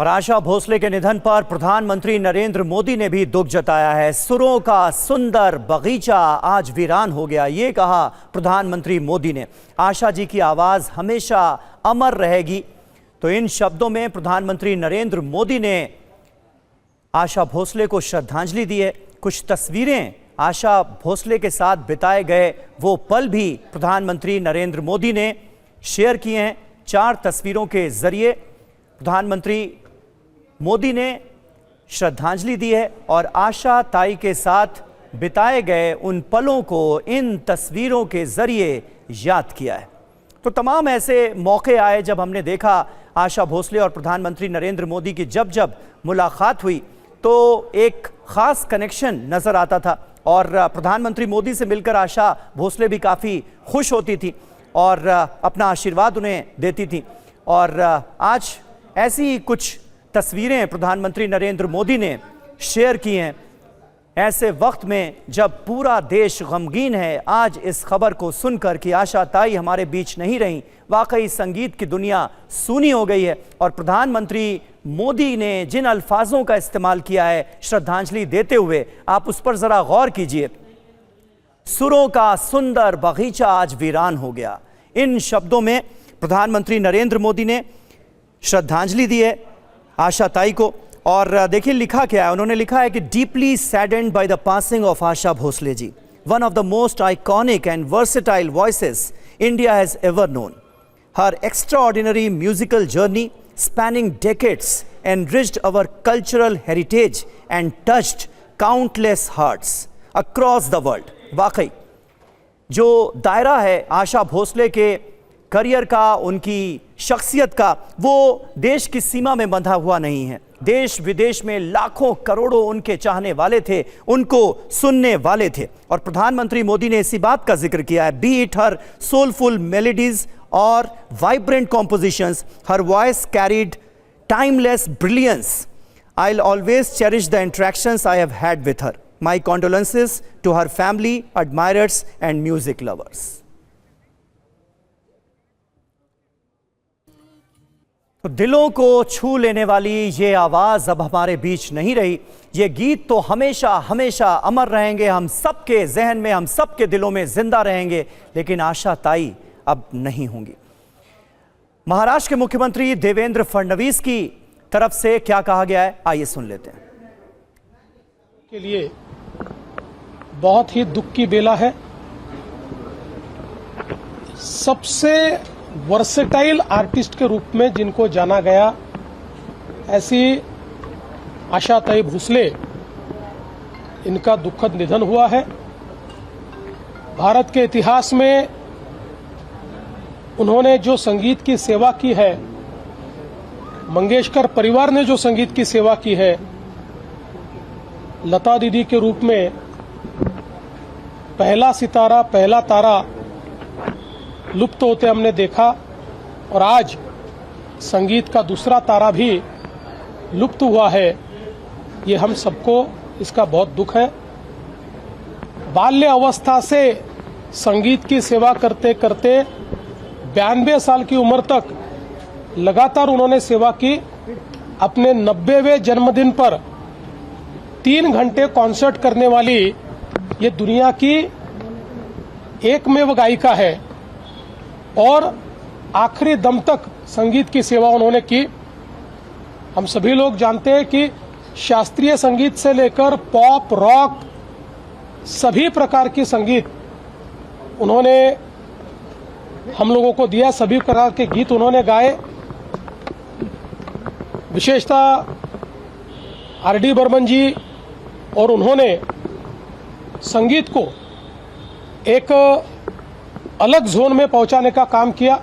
और आशा भोसले के निधन पर प्रधानमंत्री नरेंद्र मोदी ने भी दुख जताया है। सुरों का सुंदर बगीचा आज वीरान हो गया, ये कहा प्रधानमंत्री मोदी ने। आशा जी की आवाज हमेशा अमर रहेगी। तो इन शब्दों में प्रधानमंत्री नरेंद्र मोदी ने आशा भोसले को श्रद्धांजलि दी है। कुछ तस्वीरें आशा भोसले के साथ बिताए गए वो पल भी प्रधानमंत्री नरेंद्र मोदी ने शेयर किए हैं। 4 तस्वीरों के जरिए प्रधानमंत्री मोदी ने श्रद्धांजलि दी है और आशा ताई के साथ बिताए गए उन पलों को इन तस्वीरों के जरिए याद किया है। तो तमाम ऐसे मौके आए जब हमने देखा आशा भोसले और प्रधानमंत्री नरेंद्र मोदी की जब जब मुलाकात हुई तो एक खास कनेक्शन नजर आता था और प्रधानमंत्री मोदी से मिलकर आशा भोसले भी काफ़ी खुश होती थी और अपना आशीर्वाद उन्हें देती थी। और आज ऐसी ही कुछ तस्वीरें प्रधानमंत्री नरेंद्र मोदी ने शेयर की हैं। ऐसे वक्त में जब पूरा देश गमगीन है, आज इस खबर को सुनकर कि आशा ताई हमारे बीच नहीं रहीं, वाकई संगीत की दुनिया सूनी हो गई है। और प्रधानमंत्री मोदी ने जिन अल्फाजों का इस्तेमाल किया है श्रद्धांजलि देते हुए, आप उस पर जरा गौर कीजिए। सुरों का सुंदर बगीचा आज वीरान हो गया। इन शब्दों में प्रधानमंत्री नरेंद्र मोदी ने श्रद्धांजलि दी है आशा ताई को। और देखिए लिखा क्या है, उन्होंने लिखा है कि deeply saddened by the passing of Asha Bhosle ji, one of the most iconic and versatile voices India has ever known. हर extraordinary musical journey spanning decades enriched our cultural heritage and touched countless hearts across the world। वाकई जो दायरा है आशा भोसले के career का, उनकी शख्सियत का, वो देश की सीमा में बंधा हुआ नहीं है। देश विदेश में लाखों करोड़ों उनके चाहने वाले थे, उनको सुनने वाले थे। और प्रधानमंत्री मोदी ने इसी बात का जिक्र किया है, B it her soulful melodies or vibrant compositions, her voice carried timeless brilliance. I'll always cherish the interactions I have had with her. My condolences to her family, admirers and music lovers. तो दिलों को छू लेने वाली ये आवाज अब हमारे बीच नहीं रही। ये गीत तो हमेशा हमेशा अमर रहेंगे, हम सबके जहन में, हम सबके दिलों में जिंदा रहेंगे। लेकिन आशा ताई अब नहीं होंगी। महाराष्ट्र के मुख्यमंत्री देवेंद्र फडणवीस की तरफ से क्या कहा गया है, आइए सुन लेते हैं। के लिए बहुत ही दुख की बेला है। सबसे वर्सेटाइल आर्टिस्ट के रूप में जिनको जाना गया, ऐसी आशा ताई भोसले, इनका दुखद निधन हुआ है। भारत के इतिहास में उन्होंने जो संगीत की सेवा की है, मंगेशकर परिवार ने जो संगीत की सेवा की है, लता दीदी के रूप में पहला सितारा, पहला तारा लुप्त होते हमने देखा और आज संगीत का दूसरा तारा भी लुप्त हुआ है। ये हम सबको इसका बहुत दुख है। बाल्य अवस्था से संगीत की सेवा करते करते 92 साल की उम्र तक लगातार उन्होंने सेवा की। अपने 90वें जन्मदिन पर 3 घंटे कॉन्सर्ट करने वाली ये दुनिया की एकमेव गायिका है और आखिरी दम तक संगीत की सेवा उन्होंने की। हम सभी लोग जानते हैं कि शास्त्रीय संगीत से लेकर पॉप, रॉक, सभी प्रकार की संगीत उन्होंने हम लोगों को दिया। सभी प्रकार के गीत उन्होंने गाए। विशेषतः आर.डी. बर्मन जी और उन्होंने संगीत को एक अलग जोन में पहुंचाने का काम किया।